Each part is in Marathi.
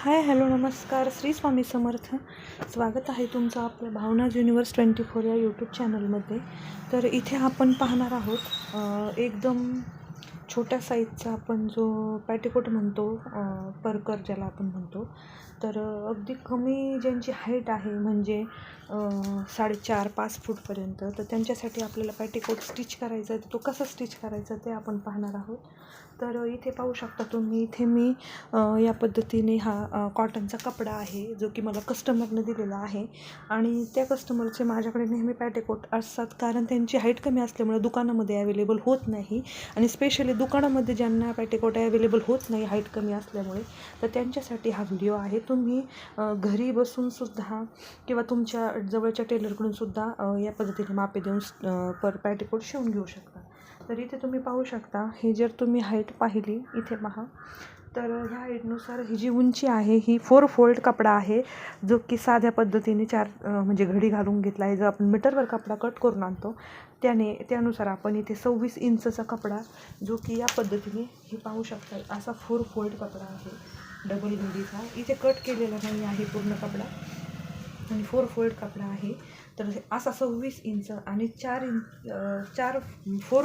हाय हॅलो नमस्कार, श्री स्वामी समर्थ. स्वागत आहे तुमचं आपल्या भावनाज युनिवर्स 24 या यूट्यूब चॅनलमध्ये. तर इथे आपण पाहणार आहोत एकदम छोट्या साईजचा आपण जो पॅटिकोट म्हणतो, परकर ज्याला आपण म्हणतो. तर अगदी कमी ज्यांची हाईट आहे म्हणजे 4.5-5 फूटपर्यंत, तर त्यांच्यासाठी आपल्याला पॅटिकोट स्टिच करायचा आहे. तो कसा स्टिच करायचा ते आपण पाहणार आहोत. तर इथे पाहू शकता तुम्ही, इथे मी या पद्धतीने हा कॉटनचा कपडा आहे जो की मला कस्टमरने दिलेला आहे. आणि त्या कस्टमरचे माझ्याकडे नेहमी पॅटिकोट असतात, कारण त्यांची हाईट कमी असल्यामुळे दुकानामध्ये अवेलेबल होत नाही. आणि स्पेशली दुकानामध्ये ज्यांना पॅटिकोट अवेलेबल होत नाही हाईट कमी असल्यामुळे, तर त्यांच्यासाठी हा व्हिडिओ आहे. तुम्ही घरी बसूनसुद्धा किंवा तुमच्या जवळच्या टेलरकडूनसुद्धा या पद्धतीने मापे देऊन पॅटिकोट शिवून घेऊ शकता. तर इथे तुम्ही पाहू शकता, हे जर तुम्ही हाईट पाहिली इथे पहा, तर ह्या हाईटनुसार ही जी उंची आहे ही 4 फोल्ड कपडा आहे, जो की साध्या पद्धतीने म्हणजे घडी घालून घेतला आहे. जो आपण मीटरवर कपडा कट करून आणतो त्यानुसार आपण इथे 26 इंचचा कपडा, जो की या पद्धतीने हे पाहू शकता, असा 4 फोल्ड कपडा आहे डबल घडीचा. इथे कट केलेला नाही आहे पूर्ण कपडा आणि 4 फोल्ड कपडा आहे. तर असा 26 इंच आणि 4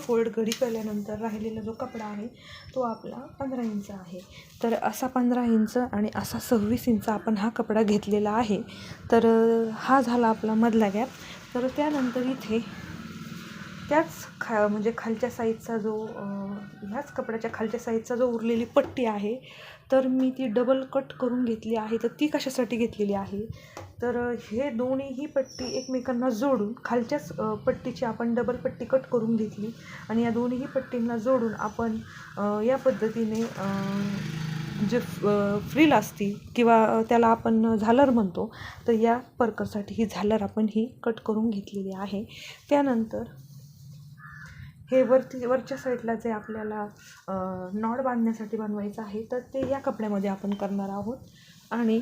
फोल्ड घडी केल्यानंतर राहिलेला जो कपडा आहे तो आपला 15 इंच आहे. तर असा 15 इंच आणि असा 26 इंच आपण हा कपडा घेतलेला आहे. तर हा झाला आपला मधला गॅप. तर त्यानंतर इथे म्हणजे खालच्या साईजचा जो ह्याच कपड्याच्या खालच्या साईजचा जो उरलेली पट्टी आहे, तर मी ती डबल कट करून घेतली आहे. तर ती कशासाठी घेतलेली आहे, तर हे दोन्हीही पट्टी एकमेकांना जोडून खालच्याच पट्टीची आपण डबल पट्टी कट करून घेतली आणि या दोन्हीही पट्टींना जोडून आपण या पद्धतीने जे फ्रिल असती किंवा त्याला आपण झालर म्हणतो, तर या परकरसाठी ही झालर आपण ही कट करून घेतलेली आहे. त्यानंतर हे वरच्या साईडला जे आपल्याला नॉड बांधण्यासाठी बनवायचं आहे, तर ते या कपड्यामध्ये आपण करणार आहोत. आणि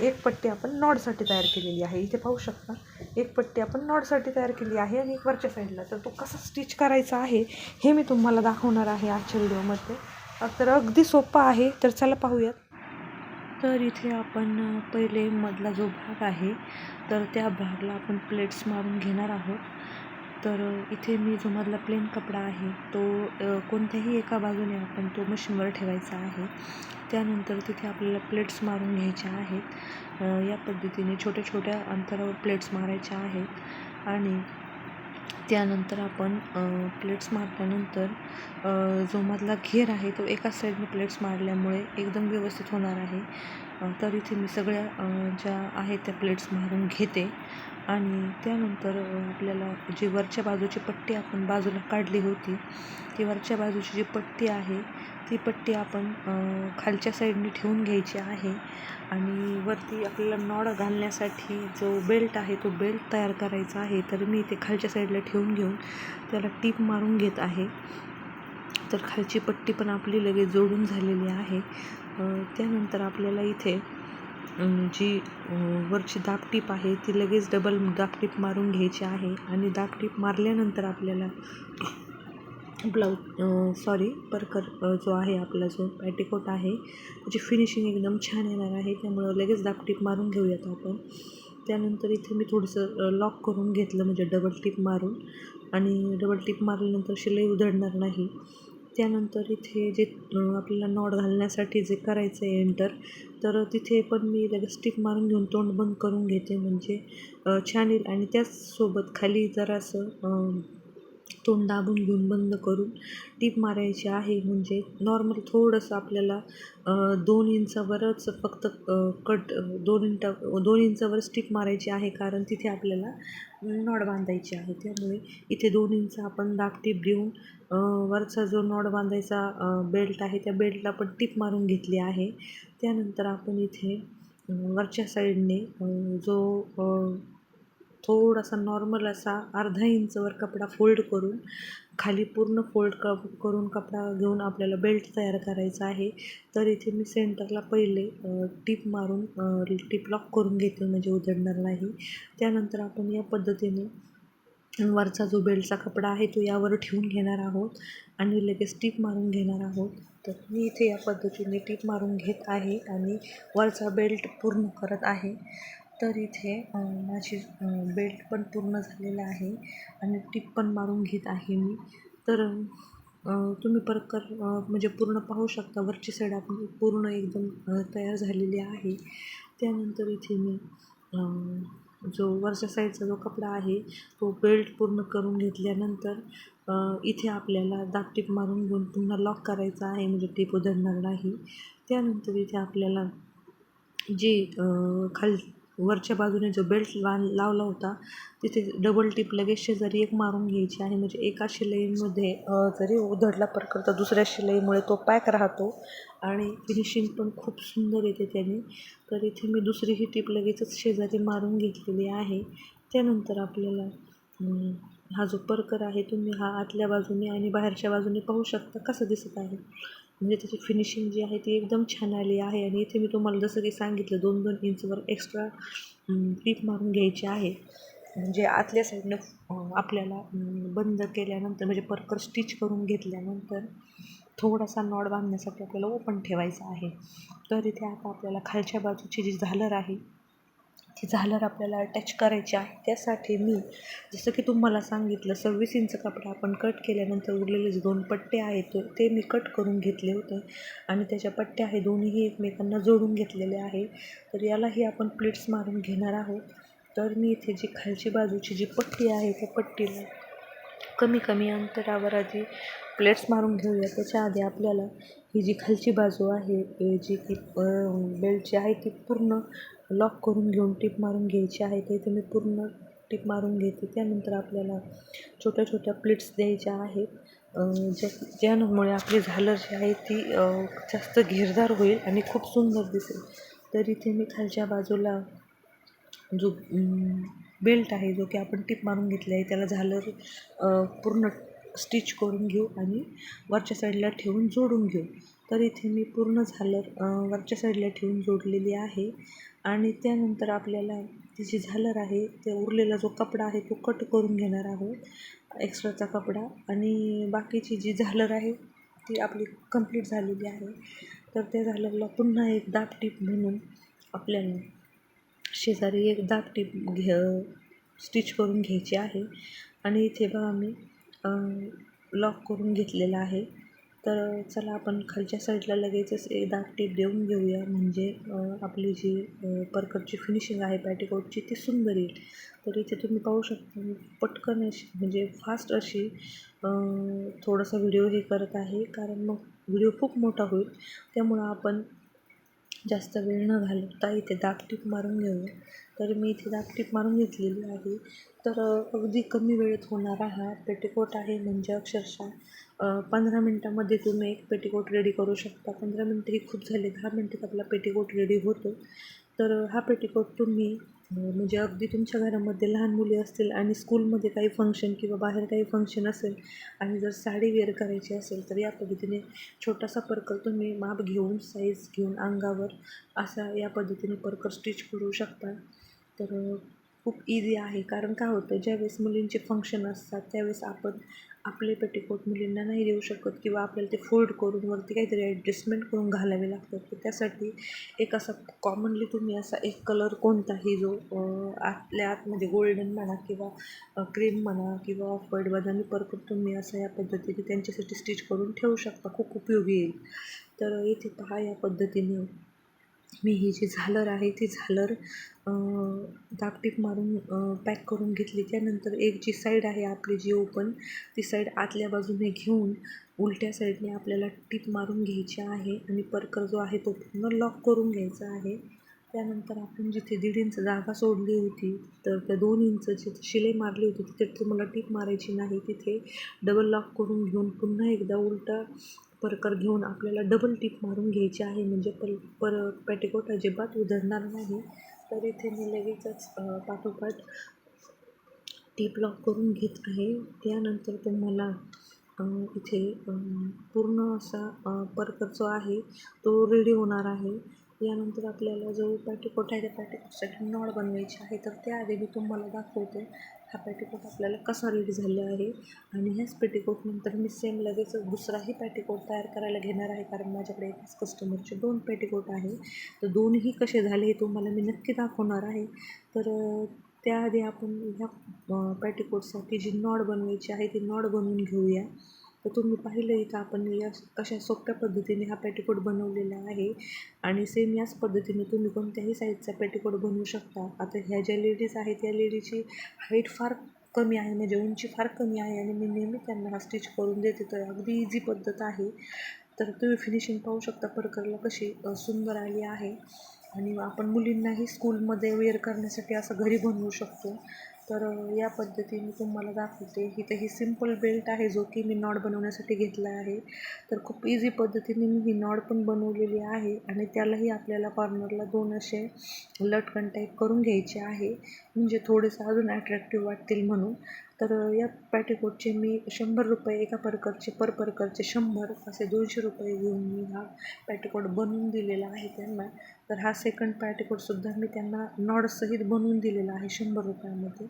एक पट्टी आपण नॉडसाठी तयार केलेली आहे. इथे पाहू शकता, एक पट्टी आपण नॉडसाठी तयार केली आहे आणि एक वरच्या साईडला. तर तो कसा स्टिच करायचा आहे हे मी तुम्हाला दाखवणार आहे आजच्या व्हिडिओमध्ये. तर अगदी सोपा आहे. तर चला पाहूयात. तर इथे आपण पहिले मधला जो भाग आहे, तर त्या भागाला आपण प्लेट्स मारून घेणार आहोत. तर इथे मी जो मधला प्लेन कपडा आहे तो कोणत्याही एका बाजूने आपण तो मशीनवर ठेवायचा आहे. त्यानंतर तिथे आपल्याला प्लेट्स मारून घ्यायच्या आहेत. या पद्धतीने छोट्या छोट्या अंतरावर प्लेट्स मारायच्या आहेत. आणि त्यानंतर आपण प्लेट्स मारल्यानंतर जो मधला घेर आहे तो एका साईडने प्लेट्स मारल्यामुळे एकदम व्यवस्थित होणार आहे. तर इथे मी सगळ्या ज्या आहेत त्या प्लेट्स मारून घेते. आणि त्यानंतर आपल्याला जी वरच्या बाजूची पट्टी आपण बाजूला काढली होती, ती वरच्या बाजूची जी पट्टी आहे ती पट्टी आपण खालच्या साईडने ठेवून घ्यायची आहे. आणि वरती आपल्याला नॉड घालण्यासाठी जो बेल्ट आहे तो बेल्ट तयार करायचा आहे. तर मी इथे खालच्या साईडला ठेवून घेऊन त्याला टीप मारून घेत आहे. तर खालची पट्टी पण आपली लगेच जोडून झालेली आहे. त्यानंतर आपल्याला इथे जी वरची दाबटीप आहे ती लगेच डबल दाबटीप मारून घ्यायची आहे. आणि दाबटीप मारल्यानंतर आपल्याला परकर जो आहे आपला जो पॅटिकोट आहे त्याची फिनिशिंग एकदम छान येणार आहे. त्यामुळं लगेच दाबटीप मारून घेऊयात आपण. त्यानंतर इथे मी थोडंसं लॉक करून घेतलं, म्हणजे डबल टीप मारून. आणि डबल टीप मारल्यानंतर शिलाई उधळणार नाही. त्यानंतर इथे जे आपल्याला नॉड घालण्यासाठी जे करायचं आहे एंटर, तर तिथे पण मी लगेच टीप मारून घेऊन तोंड बंद करून घेते, म्हणजे छान येईल. आणि त्याचसोबत खाली जरासं तोंड दाबून घेऊन बंद करून टीप मारायची आहे. म्हणजे नॉर्मल थोडंसं आपल्याला 2 इंचावरच फक्त 2 इंचावरच टीप मारायची आहे, कारण तिथे आपल्याला नॉड बांधायची आहे. त्यामुळे इथे 2 इंच आपण दाबटीप देऊन वरचा जो नॉड बांधायचा बेल्ट आहे त्या बेल्टला पण टीप मारून घेतली आहे. त्यानंतर आपण इथे वरच्या साईडने जो थोडासा नॉर्मल असा अर्धा इंचवर कपडा फोल्ड करून खाली पूर्ण फोल्ड करून कपडा घेऊन आपल्याला बेल्ट तयार करायचा आहे. तर इथे मी सेंटरला पहिले टीप मारून टीप लॉक करून घेते, म्हणजे उधळणार नाही. त्यानंतर आपण या पद्धतीने वरचा जो बेल्टचा कपडा आहे तो यावर ठेवून घेणार आहोत आणि लगेच टीप मारून घेणार आहोत. तर मी इथे या पद्धतीने टीप मारून घेत आहे आणि वरचा बेल्ट पूर्ण करत आहे. तर इथे माझी बेल्ट पण पूर्ण झालेला आहे आणि टीप पण मारून घेत आहे मी. तर तुम्ही म्हणजे पूर्ण पाहू शकता, वरची साईड आपण पूर्ण एकदम तयार झालेली आहे. त्यानंतर इथे मी जो वरच्या साईडचा जो कपडा आहे तो बेल्ट पूर्ण करून घेतल्यानंतर इथे आपल्याला दाबटीप मारून घेऊन पुन्हा लॉक करायचा आहे, म्हणजे टीप उधळणार नाही. त्यानंतर इथे आपल्याला जे वरच्या बाजूने जो बेल्ट लावला होता तिथे डबल टीप लगेच शेजारी एक मारून घ्यायची आहे, म्हणजे एका शिलाईमध्ये जरी उधळला परकर तर दुसऱ्या शिलाईमुळे तो पॅक राहतो आणि फिनिशिंग पण खूप सुंदर येते त्याने. तर इथे मी दुसरी ही टीप लगेचच शेजारी मारून घेतलेली आहे. त्यानंतर आपल्याला हा जो परकर आहे तुम्ही हा आतल्या बाजूने आणि बाहेरच्या बाजूने पाहू शकता कसा दिसत आहे, म्हणजे त्याची फिनिशिंग जी आहे ती एकदम छान आली आहे. आणि इथे मी तुम्हाला जसं की सांगितलं 2-2 इंचवर एक्स्ट्रा टीप मारून घ्यायची आहे, म्हणजे आतल्या साईडनं आपल्याला बंद केल्यानंतर म्हणजे परकर स्टिच करून घेतल्यानंतर थोडासा नॉट बांधण्यासाठी आपल्याला ओपन ठेवायचा आहे. तर इथे आता आपल्याला खालच्या बाजूची जी झालर आहे ती झालर आपल्याला अटॅच करायची आहे. त्यासाठी मी जसं की तुम्हाला सांगितलं 26 इंच कपडा आपण कट केल्यानंतर उरलेले जे 2 पट्टे आहेत ते मी कट करून घेतले होते आणि त्याच्या पट्ट्या आहे दोन्हीही एकमेकांना जोडून घेतलेले आहे. तर यालाही आपण प्लीट्स मारून घेणार आहोत. तर मी इथे जी खालची बाजूची जी पट्टी आहे त्या पट्टीला कमी कमी अंतरावर आधी प्लेट्स मारून घेऊया. त्याच्या आधी आपल्याला ही जी खालची बाजू आहे जी की बेल्टची आहे ती पूर्ण लॉक करून घेऊन टीप मारून घ्यायची आहे. तर इथे मी पूर्ण टीप मारून घेते. त्यानंतर आपल्याला छोट्या छोट्या प्लेट्स द्यायच्या आहेत, ज्यामुळे आपली झालर जी आहे ती जास्त घेरदार होईल आणि खूप सुंदर दिसेल. तर इथे मी खालच्या बाजूला जो बेल्ट आहे जो की आपण टीप मारून घेतला आहे त्याला झालर पूर्ण स्टिच करून घेऊ आणि वरच्या साईडला ठेवून जोडून घेऊ. तर इथे मी पूर्ण झालर वरच्या साईडला ठेवून जोडलेली आहे आणि त्यानंतर आपल्याला ती जी झालर आहे ते उरलेला जो कपडा आहे तो कट करून घेणार आहोत एक्स्ट्राचा कपडा, आणि बाकीची जी झालर आहे ती आपली कंप्लीट झालेली आहे. तर त्या झालरला पुन्हा एक दाबटीप म्हणून आपल्याला शेजारी एक दाबटीप स्टिच करून घ्यायची आहे आणि इथे बघा मी लॉक करून घेतलेला आहे. तर चला आपण खालच्या साईडला लगेचच एक दाबटीप देऊन घेऊया, म्हणजे आपली जी परकरची फिनिशिंग आहे पॅटिकोटची ती सुंदर येईल. तर इथे तुम्ही पाहू शकता मी पटकन अशी म्हणजे फास्ट अशी थोडासा व्हिडिओ हे करत आहे, कारण मग व्हिडिओ खूप मोठा होईल. त्यामुळं आपण जास्त वेळ न घालवता इथे दाबटीप मारून घेऊया. तर मी इथे दाबटीप मारून घेतलेली आहे. तर अगदी कमी वेळेत होणारा हा पेटिकोट आहे, म्हणजे अक्षरशः 15 मिनटामध्ये तुम्ही एक पेटिकोट रेडी करू शकता. 15 मिनटं ही खूप झाले, 10 मिनटात आपला पेटिकोट रेडी होतो. तर हा पेटिकोट तुम्ही म्हणजे अगदी तुमच्या घरामध्ये लहान मुली असतील आणि स्कूलमध्ये काही फंक्शन किंवा बाहेर काही फंक्शन असेल आणि जर साडी वेअर करायची असेल तर या पद्धतीने छोटासा परकर तुम्ही माप घेऊन साईज घेऊन अंगावर असा या पद्धतीने परकर स्टिच करू शकता. तर खूप इझी आहे, कारण काय होतं ज्यावेळेस मुलींचे फंक्शन असतात त्यावेळेस आपण आपले पेटिकोट मुलींना नाही देऊ शकत किंवा आपल्याला ते फोल्ड करून वरती काहीतरी ॲडजस्टमेंट करून घालावे लागतात. तर त्यासाठी एक असा कॉमनली तुम्ही असा एक कलर कोणताही जो आतल्या आतमध्ये गोल्डन म्हणा किंवा क्रीम म्हणा किंवा ऑफ व्हाईट बदामी परकर तुम्ही असं या पद्धतीने त्यांच्यासाठी स्टिच करून ठेवू शकता, खूप उपयोगी येईल. तर इथे पहा या पद्धतीने मी ही जी झालर आहे ती झालर दाबटीप मारून पॅक करून घेतली. त्यानंतर एक जी साईड आहे आपली जी ओपन ती साईड आतल्या बाजूने घेऊन उलट्या साईडने आपल्याला टीप मारून घ्यायची आहे आणि परकर जो आहे तो पूर्ण लॉक करून घ्यायचा आहे. त्यानंतर आपण जिथे 1.5 इंच जागा सोडली होती तर त्या 2 इंचची शिलाई मारली होती तिथे तुम्हाला टीप मारायची नाही, तिथे डबल लॉक करून घेऊन पुन्हा एकदा उलटा परकर घेऊन आपल्याला डबल टीप मारून घ्यायची आहे, म्हणजे पेटिकोट अजिबात उधळणार नाही. तर इथे मी लगेचच पाठोपाठ टीप लॉक करून घेत आहे. त्यानंतर तुम्हाला इथे पूर्ण असा परकर जो आहे तो रेडी होणार आहे. यानंतर आपल्याला जो पॅटिकोट आहे त्या पॅटिकोटसाठी नॉड बनवायची आहे, तर त्याआधी मी तुम्हाला दाखवते. हा पेटीकोट आपल्याला कसा रेडी झाला आहे. आणि ह्याच पेटीकोटनंतर मी सेम लगेच दुसराही पेटीकोट तयार करायला घेणार आहे, कारण माझ्याकडे एकाच कस्टमरचे 2 पेटीकोट आहे. तर दोन्ही कसे झाले हे तुम्हाला मी नक्की दाखवणार आहे. तर त्याआधी आपण ह्या पेटीकोटसाठी जी नॉड बनवायची आहे ती नॉड बनवून घेऊया. तर तुम्ही पाहिलं इथं आपण या कशा सोप्या पद्धतीने हा पेटीकोट बनवलेला आहे. आणि सेम याच पद्धतीने तुम्ही कोणत्याही साईजचा पेटीकोट बनवू शकता. आता ह्या ज्या लेडीज आहेत या लेडीची हाईट फार कमी आहे, म्हणजे उंची फार कमी आहे, आणि मी नेहमी त्यांना हा स्टिच करून देते. तर अगदी इझी पद्धत आहे. तर तुम्ही फिनिशिंग पाहू शकता परकरला कशी सुंदर आली आहे. आणि आपण मुलींनाही स्कूलमध्ये वेअर करण्यासाठी असं घरी बनवू शकतो. तर या पद्धतीने तुम्हाला दाखवते. इथे ही सिम्पल बेल्ट आहे जो की मी नॉट बनवण्यासाठी घेतला आहे. तर खूप इझी पद्धतीने मी ही नॉट पण बनवलेली आहे. आणि त्यालाही आपल्याला कॉर्नरला 2 असे लटकन टाईप करून घ्यायचे आहे, म्हणजे थोडेसं अजून अट्रॅक्टिव्ह वाटतील म्हणून. तर या पेटीकोटचे मी 100 रुपये एका परकरचे, पर परकरचे 100 असे 200 रुपये घेऊन मी हा पेटीकोट बनवून दिलेला आहे त्यांना. तर हा सेकंड पेटीकोटसुद्धा मी त्यांना नॉडसहित बनवून दिलेला आहे 100 रुपयामध्ये.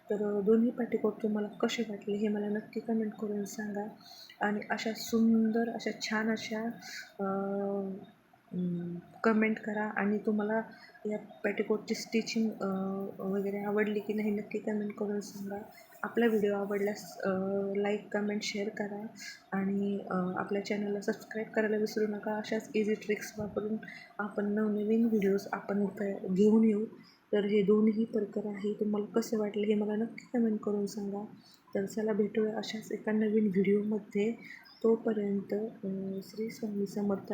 तर दोन्ही पेटीकोट तुम्हाला कसे वाटले हे मला नक्की कमेंट करून सांगा. आणि अशा सुंदर अशा छान अशा कमेंट करा. आणि तुम्हाला या पेटीकोटची स्टिचिंग वगैरे आवडली की नाही नक्की कमेंट करून सांगा. आपला व्हिडिओ आवडल्यास लाईक, कमेंट, शेअर करा. आणि आपल्या चॅनलला सबस्क्राईब करायला विसरू नका. अशाच इझी ट्रिक्स वापरून आपण नवनवीन व्हिडिओज आपण घेऊन येऊ. तर हे दोन्ही प्रकार आहे, तुम्हाला कसे वाटले हे मला नक्की कमेंट करून सांगा. तर चला भेटूया अशाच एका नवीन व्हिडिओमध्ये. तोपर्यंत श्री स्वामी समर्थ.